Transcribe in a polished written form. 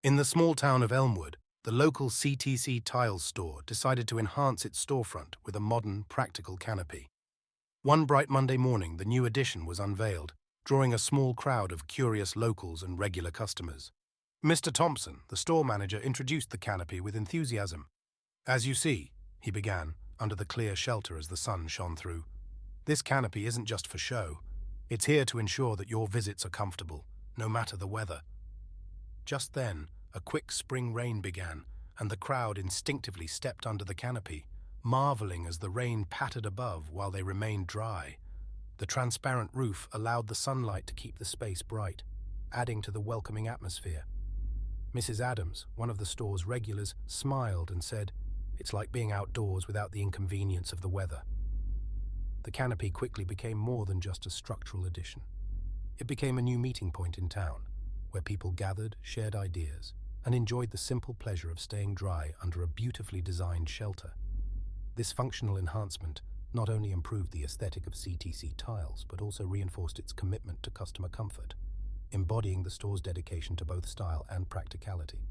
In the small town of Elmwood, the local CTC tiles store decided to enhance its storefront with a modern, practical canopy. One bright Monday morning, the new addition was unveiled, drawing a small crowd of curious locals and regular customers. Mr. Thompson, the store manager, introduced the canopy with enthusiasm. "As you see," he began, under the clear shelter as the sun shone through, "this canopy isn't just for show. It's here to ensure that your visits are comfortable, no matter the weather." Just then, a quick spring rain began, and the crowd instinctively stepped under the canopy, marveling as the rain pattered above while they remained dry. The transparent roof allowed the sunlight to keep the space bright, adding to the welcoming atmosphere. Mrs. Adams, one of the store's regulars, smiled and said, "It's like being outdoors without the inconvenience of the weather." The canopy quickly became more than just a structural addition. It became a new meeting point in town, where people gathered, shared ideas, and enjoyed the simple pleasure of staying dry under a beautifully designed shelter. This functional enhancement not only improved the aesthetic of CTC tiles, but also reinforced its commitment to customer comfort, embodying the store's dedication to both style and practicality.